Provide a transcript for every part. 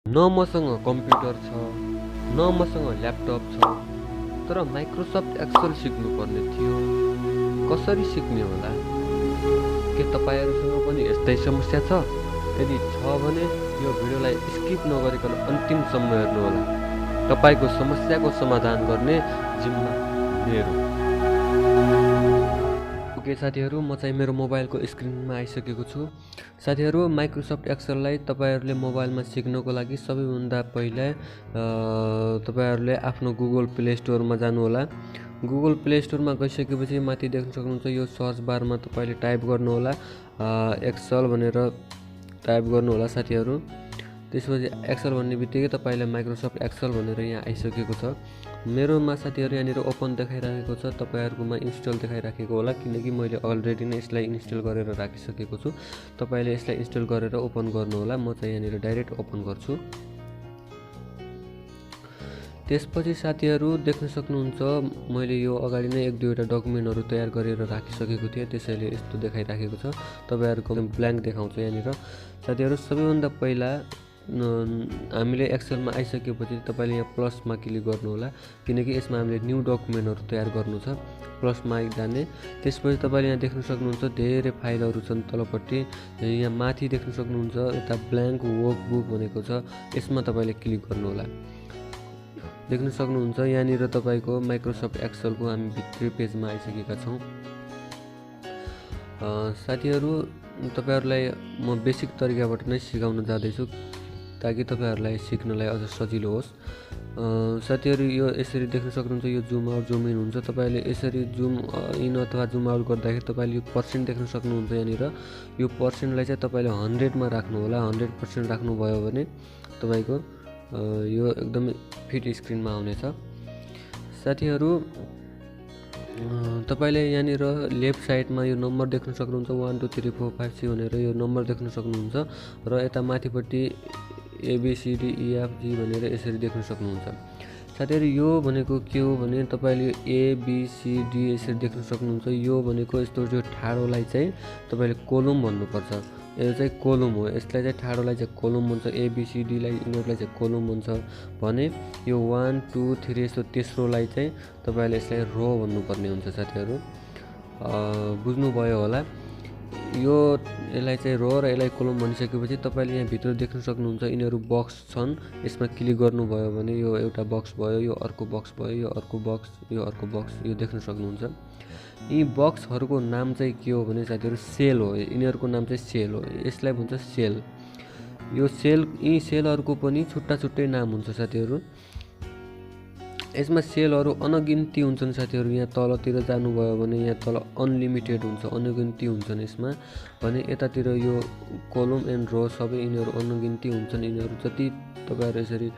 न मसँग कम्प्युटर छ, न मसँग ल्यापटप छ, तर माइक्रोसफ्ट एक्सेल सिक्नुपर्ने थियो। कसरी सिक्ने होला? के तपाईहरुसँग पनि यस्तै समस्या छ? यदि छ भने यो भिडियोलाई स्किप नगरिकन अन्तिमसम्म हेर्नु होला। तपाईको समस्याको समाधान गर्ने जिम्मा मेरो। ओके साथीहरु, म चाहिँ मेरो मोबाइलको स्क्रिनमा आइसकेको छु। साथीहरु, माइक्रोसफ्ट एक्सेललाई तपाईहरुले मोबाइलमा सिक्नको लागि सबैभन्दा पहिला तपाईहरुले आफ्नो गुगल प्ले स्टोरमा जानु होला। गुगल प्ले स्टोरमा गइसकेपछि माथि देख्न सक्नुहुन्छ यो सर्च बारमा तपाईले टाइप गर्नु होला एक्सेल भनेर टाइप गर्नु होला साथीहरु। त्यसपछि एक्सेल भन्ने बित्तिकै तपाईलाई माइक्रोसफ्ट एक्सेल भनेर यहाँ आइसकेको छ। मेरोमा साथीहरु यहाँनिर ओपन देखाइराखेको छ, तपाईहरुकोमा इन्स्टल देखाइराखेको होला किनकि मैले अलरेडी नै यसलाई इन्स्टल गरेर राखिसकेको छु। तपाईले यसलाई इन्स्टल गरेर ओपन गर्नु होला। म चाहिँ यहाँनिर डाइरेक्ट ओपन गर्छु। त्यसपछि साथीहरु देख्न सक्नुहुन्छ मैले यो अगाडि नै एक दुईवटा डकुमेन्टहरु तयार गरेर राखिसकेको थिएँ, त्यसैले यस्तो देखाइराखेको छ। तपाईहरुको ब्ल्याङ्क देखाउँछ यहाँनिर। साथीहरु, सबैभन्दा पहिला हामीले एक्सेलमा आइसकेपछि तपाईले यहाँ प्लसमा क्लिक गर्नु होला किनकि यसमा हामीले न्यू डकुमेन्टहरु तयार गर्नु छ। प्लसमा जाने, त्यसपछि तपाईले यहाँ देख्न सक्नुहुन्छ धेरै फाइलहरु छन् तलपट्टि। यहाँ माथि देख्न सक्नुहुन्छ यता ब्ल्याङ्क वर्कबुक भनेको छ, यसमा तपाईले क्लिक गर्नु होला। देख्न सक्नुहुन्छ यहाँनिर तपाईको माइक्रोसफ्ट एक्सेलको हामी भित्री पेजमा आइसकेका छौं। साथीहरु, तपाईहरुलाई म बेसिक तरिकाबाट नै सिकाउन जाँदैछु ताकि तपाईहरुलाई सिक्नलाई अझ सजिलो होस्। साथीहरु, यो यसरी देख्न सक्नुहुन्छ यो जुम आउट जुम इन हुन्छ। तपाईले यसरी जुम इन अथवा जुम आउट गर्दाखेरि तपाईले यो पर्सेन्ट देख्न सक्नुहुन्छ यहाँनिर। यो पर्सेन्टलाई चाहिँ तपाईले 100 मा राख्नु होला। 100% राख्नु भयो भने तपाईको यो एकदमै फिट स्क्रिनमा आउनेछ। साथीहरु, तपाईले यहाँनिर लेफ्ट साइडमा यो नम्बर देख्न सक्नुहुन्छ 1 2 3 4 5 6 भनेर यो नम्बर देख्न सक्नुहुन्छ र यता माथिपट्टि ABCDEFG भनेर यसरी देख्न सक्नुहुन्छ। साथीहरु, यो भनेको के हो भने तपाईले ABCD यसरी देख्न सक्नुहुन्छ। यो भनेको यस्तो जो ठाडोलाई चाहिँ तपाईले कोलम भन्नुपर्छ। यो चाहिँ कोलम हो। यसलाई चाहिँ ठाडोलाई चाहिँ कोलम भन्छ, ABCD लाई यिनीहरुलाई चाहिँ कोलम भन्छ भने यो 1 2 3 यस्तो तेस्रोलाई चाहिँ तपाईले यसलाई रो भन्नुपर्ने हुन्छ। साथीहरु, बुझ्नु भयो होला। यो यसलाई चाहिँ रो र यसलाई कोलम भनिसकेपछि तपाईले यहाँ भित्र देख्न सक्नुहुन्छ यिनीहरु बक्स छन्। यसमा क्लिक गर्नुभयो भने यो एउटा बक्स भयो, यो अर्को बक्स भयो, यो अर्को बक्स, यो अर्को बक्स, यो देख्न सक्नुहुन्छ। यी बक्सहरुको नाम चाहिँ के हो भने साथीहरु सेल हो। यिनीहरुको नाम चाहिँ सेल हो। यसलाई भन्छ सेल। यो सेल, यी सेलहरुको पनि छुट्टा छुट्टै नाम हुन्छ साथीहरु। यसमा सेलहरु अनगिन्ती हुन्छन् साथीहरु। यहाँ तलतिर जानुभयो भने यहाँ तल अनलिमिटेड हुन्छ, अनगिन्ती हुन्छन् यसमा भने यतातिर यो कोलम एन्ड रो सबै यिनीहरु अनगिन्ती हुन्छन्। यिनीहरु जति तपाईहरु यसरी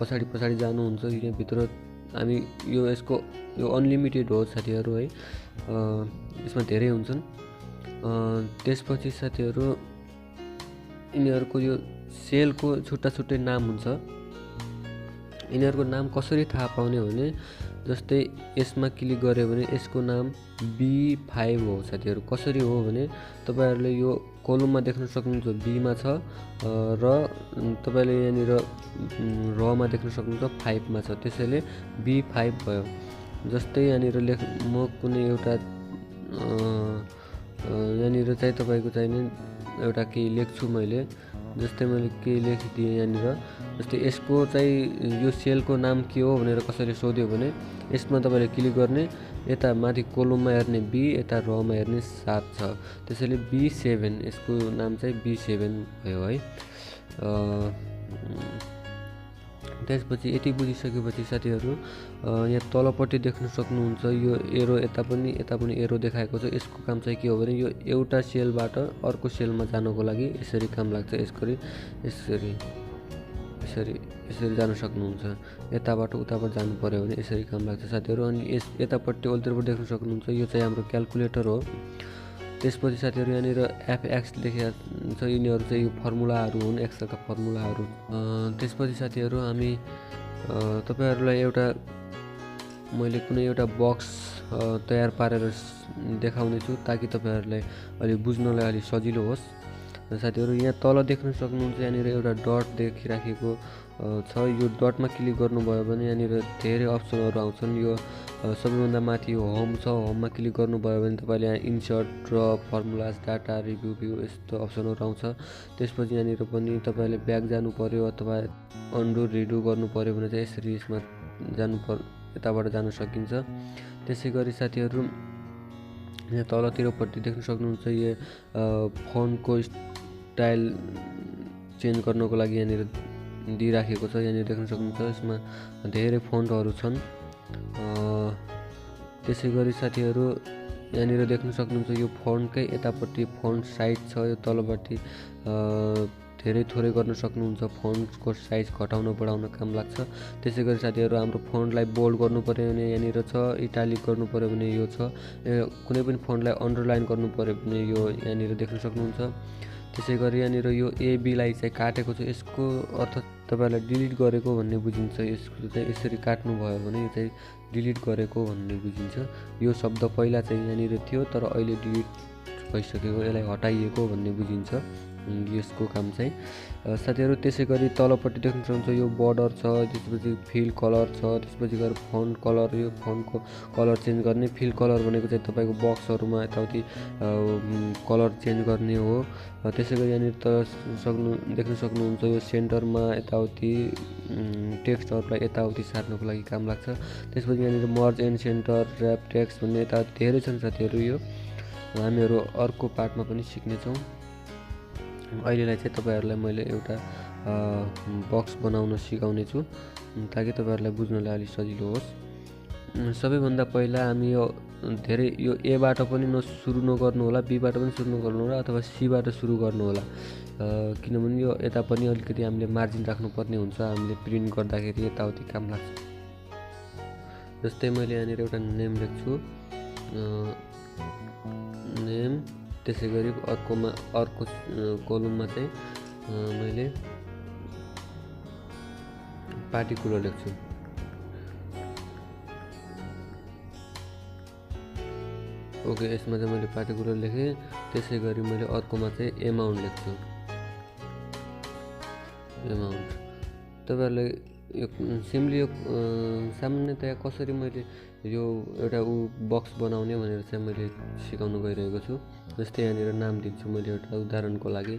पछाडी जानुहुन्छ यहाँ भित्र हामी यो यसको यो अनलिमिटेड हो साथीहरु है। यसमा धेरै हुन्छन्। त्यसपछि साथीहरु यिनीहरुको यो सेलको छुट्टा छुट्टै नाम हुन्छ। यिनीहरुको नाम कसरी थाहा पाउने भने जस्तै यसमा क्लिक गरे भने यसको नाम B5 हो साथीहरु। कसरी हो भने तपाईहरुले यो कोलममा देख्न सक्नुहुन्छ B मा छ र तपाईले यहाँनिर र मा देख्न सक्नुहुन्छ 5 मा छ, त्यसैले B5 भयो। जस्तै यहाँनिर म कुनै एउटा यहाँनिर चाहिँ तपाईको चाहिने एउटा केही लेख्छु मैले। जस्तै मैले केही लेखिदिएँ यहाँनिर। जस्तै यसको चाहिँ यो सेलको नाम के हो भनेर कसैले सोध्यो भने यसमा तपाईले क्लिक गर्ने, यता माथि कोलममा हेर्ने B, यता रमा हेर्ने 7 छ, त्यसैले B7 यसको नाम चाहिँ B7 भयो है। त्यसपछि यति बुझिसकेपछि साथीहरु यहाँ तलपट्टि देख्न सक्नुहुन्छ यो एरो यता पनि एरो देखाएको छ। यसको काम चाहिँ के हो भने यो एउटा सेलबाट अर्को सेलमा जानको लागि यसरी काम लाग्छ। यसरी जान सक्नुहुन्छ। यताबाट उताबाट जानु पर्यो भने यसरी काम लाग्छ साथीहरु। अनि यतापट्टि ओल्तिरबाट देख्न सक्नुहुन्छ यो चाहिँ हाम्रो क्याल्कुलेटर हो। त्यसपछि साथीहरु यहाँनिर FX लेखेको छ। यिनीहरु चाहिँ यो फर्मुलाहरु हुन्, एक्सेलका फर्मुलाहरु। त्यसपछि साथीहरु हामी तपाईहरुलाई मैले कुनै एउटा बक्स तयार पारेर देखाउने छु ताकि तपाईहरुलाई अलि बुझ्नलाई अलि सजिलो होस्। साथीहरू यहाँ तल देख्न सक्नुहुन्छ यहाँनिर एउटा डट देखिराखेको छ। यो डटमा क्लिक गर्नुभयो भने यहाँनिर धेरै अप्सनहरू आउँछन्। यो सबैभन्दा माथि यो होम छ। होममा क्लिक गर्नुभयो भने तपाईँले यहाँ insert, draw, formulas, data, review, view यस्तो अप्सनहरू आउँछ। त्यसपछि यहाँनिर पनि तपाईँले ब्याक जानु पर्यो अथवा अन्डु रिडु गर्नु पर्यो भने चाहिँ यसरी यसमा यताबाट जान सकिन्छ। त्यसै गरी साथीहरू यहाँ तलतिरपट्टि देख्न सक्नुहुन्छ यो फोनको स्टाइल चेन्ज गर्नको लागि यहाँनिर दिइराखेको छ। यहाँनिर देख्न सक्नुहुन्छ यसमा धेरै फोन्टहरू छन्। त्यसै गरी साथीहरू यहाँनिर देख्न सक्नुहुन्छ यो फोन्टकै यतापट्टि फोन्ट साइज छ। यो तलपट्टि धेरै थोरै गर्न सक्नुहुन्छ। फोन्टको साइज घटाउन बढाउन काम लाग्छ। त्यसै गरी साथीहरू हाम्रो फोन्टलाई बोल्ड गर्नु पर्यो भने यहाँनिर छ। इटालिक गर्नु पर्यो भने यो छ। कुनै पनि फोन्टलाई अन्डरलाइन गर्नु पर्यो भने यो यहाँनिर देख्न सक्नुहुन्छ। त्यसै गरी यहाँनिर यो एबीलाई चाहिँ काटेको छ। यसको अर्थ तपाईँलाई डिलिट गरेको भन्ने बुझिन्छ। यसको चाहिँ यसरी काट्नुभयो भने यो चाहिँ डिलिट गरेको भन्ने बुझिन्छ। यो शब्द पहिला चाहिँ यहाँनिर थियो तर अहिले डिलिट भइसकेको, यसलाई हटाइएको भन्ने बुझिन्छ यसको काम चाहिँ। साथीहरू त्यसै गरी तलपट्टि देख्न सक्नुहुन्छ यो बर्डर छ। त्यसपछि फिल कलर छ। त्यसपछि गएर फोन्ट कलर, यो फोन्टको कलर चेन्ज गर्ने। फिल कलर भनेको चाहिँ तपाईँको बक्सहरूमा यताउति कलर चेन्ज गर्ने हो। त्यसै गरी यहाँनिर देख्न सक्नुहुन्छ यो सेन्टरमा यताउति टेक्स्टहरूलाई यताउति सार्नको लागि काम लाग्छ। त्यसपछि यहाँनिर मर्ज एन्ड सेन्टर, ऱ्याप टेक्स्ट भन्ने यता धेरै छन् साथीहरू। यो हामीहरू अर्को पार्टमा पनि सिक्नेछौँ। अहिलेलाई चाहिँ तपाईँहरूलाई मैले एउटा बक्स बनाउन सिकाउने छु ताकि तपाईँहरूलाई बुझ्नलाई अलिक सजिलो होस्। सबैभन्दा पहिला हामी यो एबाट पनि सुरु नगर्नु होला, बीबाट पनि सुरु नगर्नु होला अथवा सीबाट सुरु गर्नु होला। किनभने यो यता पनि अलिकति हामीले मार्जिन राख्नुपर्ने हुन्छ। हामीले प्रिन्ट गर्दाखेरि यताउति काम लाग्छ। जस्तै मैले यहाँनिर एउटा नेम लेख्छु, नेम। त्यसै गरी अर्को कोलममा चाहिँ मैले पार्टिकुलर लेख्छु। ओके, यसमा चाहिँ मैले पार्टिकुलर लेखेँ। त्यसै गरी मैले अर्कोमा चाहिँ एमाउन्ट लेख्छु, एमाउन्ट। तपाईँहरूलाई यो सिम्पली यो सामान्यतया कसरी मैले यो एउटा बक्स बनाउने भनेर चाहिँ मैले सिकाउन गइरहेको छु। जस्तै यहाँनिर नाम दिन्छु मैले एउटा उदाहरणको लागि।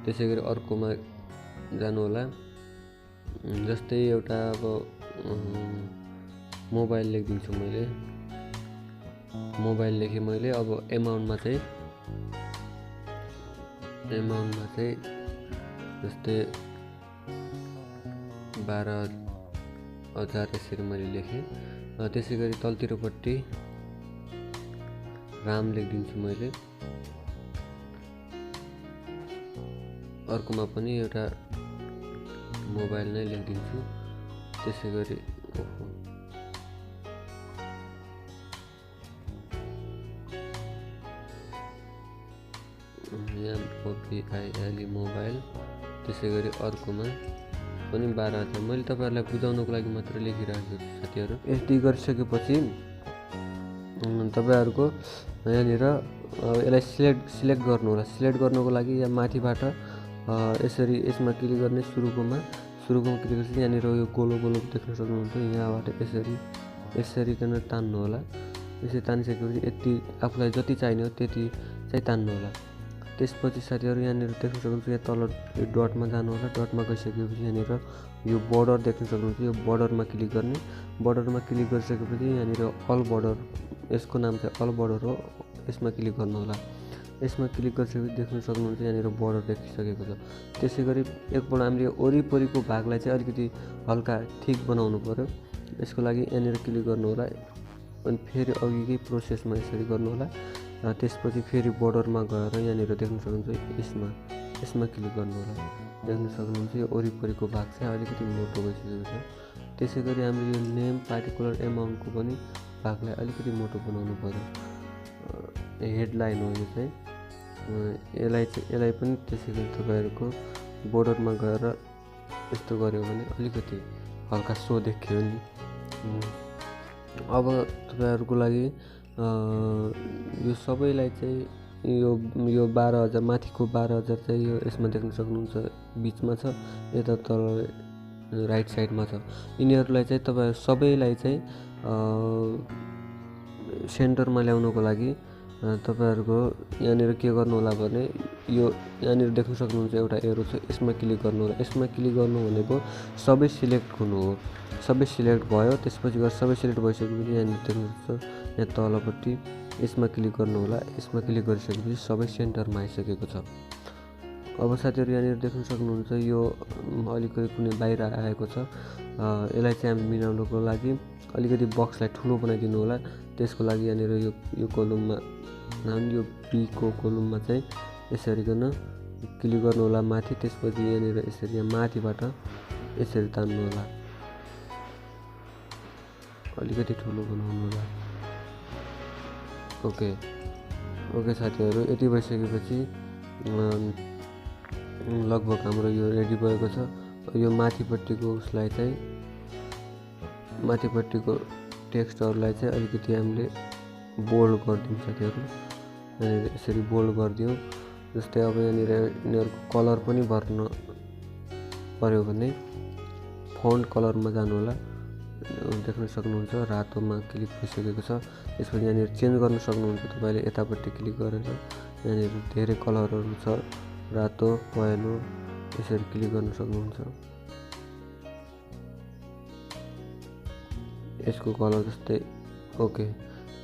त्यसै गरी अर्कोमा जानु होला। जस्तै एउटा अब मोबाइल लेखिदिन्छु मैले, मोबाइल लेखेँ मैले। अब एमाउन्टमा चाहिँ जस्तै 12,000 यसरी मैले लेखेँ। त्यसै गरी तलतिरपट्टि राम लेखिदिन्छु मैले। अर्कोमा पनि एउटा मोबाइल नै लेखिदिन्छु। त्यसै गरी MOBILE मोबाइल। त्यसै गरी अर्कोमा पनि 12,000। मैले तपाईँहरूलाई बुझाउनको लागि मात्र लेखिरहेको छु साथीहरू। यति गरिसकेपछि तपाईँहरूको यहाँनिर यसलाई सिलेक्ट गर्नु होला। सिलेक्ट गर्नको लागि यहाँ माथिबाट यसरी यसमा क्लिक गर्ने, सुरुकोमा क्लिक गरेपछि यहाँनिर यो गोलो देख्न सक्नुहुन्छ। यहाँबाट यसरी तान्नु होला। यसरी तानिसकेपछि यति आफूलाई जति चाहिने हो त्यति चाहिँ तान्नु होला। त्यसपछि साथीहरू यहाँनिर देख्न सक्नुहुन्छ यहाँ तल यो डटमा जानु होला। डटमा गइसकेपछि यहाँनिर यो बर्डर देख्न सक्नुहुन्छ। यो बर्डरमा क्लिक गर्ने। बर्डरमा क्लिक गरिसकेपछि यहाँनिर अल बर्डर, यसको नाम चाहिँ अल बर्डर हो। यसमा क्लिक गर्नु होला। यसमा क्लिक गरिसकेपछि देख्न सक्नुहुन्छ यहाँनिर बर्डर देखिसकेको छ। त्यसै गरी एकपल्ट हामीले वरिपरिको भागलाई चाहिँ अलिकति हल्का ठिक बनाउनु पर्यो। यसको लागि यहाँनिर क्लिक गर्नु होला। अनि फेरि अघिकै प्रोसेसमा यसरी गर्नु होला। त्यसपछि फेरि बर्डरमा गएर यहाँनिर देख्न सक्नुहुन्छ यसमा क्लिक गर्नु होला। देख्न सक्नुहुन्छ यो वरिपरिको भाग चाहिँ अलिकति मोटो भइसकेको छ। त्यसै गरी हामीले यो नेम, पार्टिकुलर, एमाउन्टको पनि भागलाई अलिकति मोटो बनाउनु पर्यो। हेडलाइन हो यो चाहिँ। यसलाई पनि त्यसै गरी तपाईँहरूको बोर्डरमा गएर यस्तो गऱ्यो भने अलिकति हल्का सो देखियो नि। अब तपाईँहरूको लागि यो सबैलाई चाहिँ यो 12,000 माथिको 12,000 चाहिँ यो यसमा देख्न सक्नुहुन्छ बिचमा छ, यता तल राइट साइडमा छ। यिनीहरूलाई चाहिँ तपाईहरु सबैलाई चाहिँ सेन्टरमा ल्याउनको लागि तपाईहरुको यहाँनिर के गर्नु होला भने यो यहाँनिर देख्न सक्नुहुन्छ एउटा एरो छ, यसमा क्लिक गर्नु होला। यसमा क्लिक गर्नु भनेको सबै सिलेक्ट हुनु हो। सबै सिलेक्ट भयो, त्यसपछि गएर सबै सिलेक्ट भइसकेपछि यहाँनिर देख्नुहुन्छ यहाँ तलपट्टि यसमा क्लिक गर्नु होला। यसमा क्लिक गरिसकेपछि सबै सेन्टरमा आइसकेको छ। अब साथीहरु यहाँनिर देख्न सक्नुहुन्छ यो अलिकति कुनै बाहिर आएको छ। यसलाई चाहिँ हामी मिलाउनको लागि अलिकति बक्सलाई ठुलो बनाइदिनु होला। त्यसको लागि यहाँनिर यो कोलममा यो बी को कोलममा चाहिँ यसरी गर्न क्लिक गर्नु होला माथि। त्यसपछि यहाँनिर यसरी यहाँ माथिबाट यसरी तान्नु होला, अलिकति ठुलो बनाउनु होला। ओके साथीहरु, यति भइसकेपछि लगभग हाम्रो यो रेडी भएको छ। यो माथिपट्टिको उसलाई चाहिँ माथिपट्टिको टेक्स्टहरुलाई चाहिँ अलिकति हामीले बोल्ड गरिदिउँ साथीहरु। यहाँनिर यसरी बोल्ड गरिदिउँ। जस्तै अब यहाँनिर यिनीहरुको कलर पनि भर्न पर्यो भने फन्ट कलरमा जानु होला। देख्न सक्नुहुन्छ रातोमा क्लिक भइसकेको छ। त्यसपछि यहाँनिर चेन्ज गर्न सक्नुहुन्छ तपाईले यतापट्टि क्लिक गरेर। यहाँनिर धेरै कलरहरु छ, रातो, पहेँलो, यसरी क्लिक गर्न सक्नुहुन्छ। यसको कलर जस्तै ओके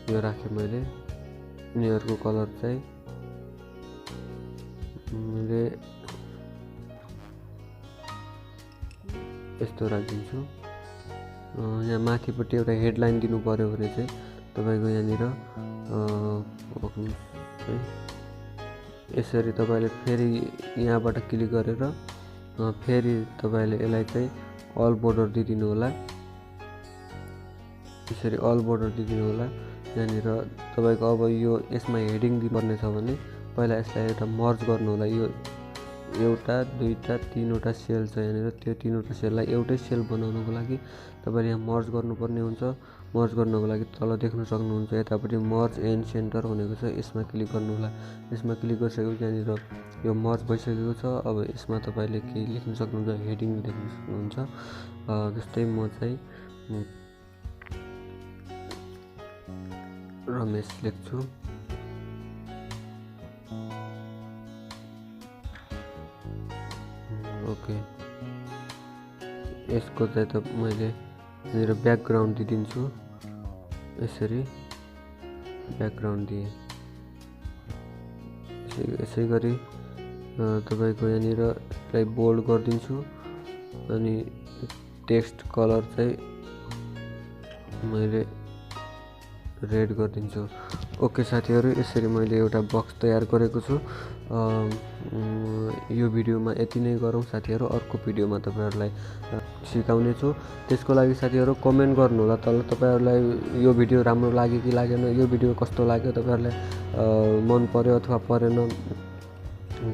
यो राखे मैले। यिनीहरुको कलर चाहिँ मैले यस्तो राखिदिन्छु। यहाँ माथिपट्टि एउटा हेडलाइन दिनु पर्यो भने चाहिँ तपाईको यहाँनिर यसरी तपाईले फेरि यहाँबाट क्लिक गरेर फेरि तपाईले यसलाई चाहिँ अल बोर्डर दिदिनु होला। यसरी अल बोर्डर दिदिनु होला। यहाँनिर तपाईको अब यो यसमा हेडिङ दिनुपर्ने छ भने पहिला यसलाई एउटा मर्ज गर्नु होला। यो एउटा दुईटा तीनवटा सेल छ यहाँनिर, त्यो तीनवटा सेललाई एउटै सेल बनाउनको लागि तपाईले यहाँ मर्ज गर्नुपर्ने हुन्छ। मर्ज गर्नको लागि तल देख्न सक्नुहुन्छ यतापट्टि मर्ज एन्ड सेन्टर भनेको छ, यसमा क्लिक गर्नु होला। यसमा क्लिक गरिसकेपछि यहाँनिर यो मर्ज भइसकेको छ। अब यसमा तपाईले के लेख्न सक्नुहुन्छ, हेडिङ लेख्न सक्नुहुन्छ। जस्तै म चाहिँ रमेश लेख्छु। ओके यसको चाहिँ त मैले यहाँनिर ब्याकग्राउन्ड दिदिन्छु। यसरी ब्याकग्राउन्ड दिएँ। यसै गरी तपाईको यहाँनिर यसलाई बोल्ड गरिदिन्छु अनि टेक्स्ट कलर चाहिँ मैले रेड गरिदिन्छु। ओके साथीहरु, यसरी मैले एउटा बक्स तयार गरेको छु। यो भिडियोमा यति नै गरौँ साथीहरु। अर्को भिडियोमा तपाईहरुलाई सिकाउने छु। त्यसको लागि साथीहरु कमेन्ट गर्नु होला तल तपाईहरुलाई यो भिडियो राम्रो लाग्यो कि लागेन, यो भिडियो कस्तो लाग्यो, तपाईहरुलाई मन पर्यो अथवा परेन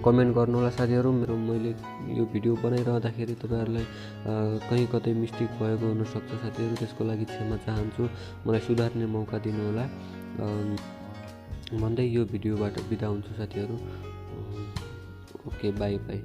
कमेन्ट गर्नु होला साथीहरु। मैले यो भिडियो बनाइरहँदाखेरि तपाईहरुलाई कहीँ कतै मिस्टेक भएको हुन सक्छ साथीहरु, त्यसको लागि क्षमा चाहन्छु। मलाई सुधार्ने मौका दिनु होला भन्दै यो भिडियोबाट बिदा हुन्छु साथीहरु। Okay bye bye.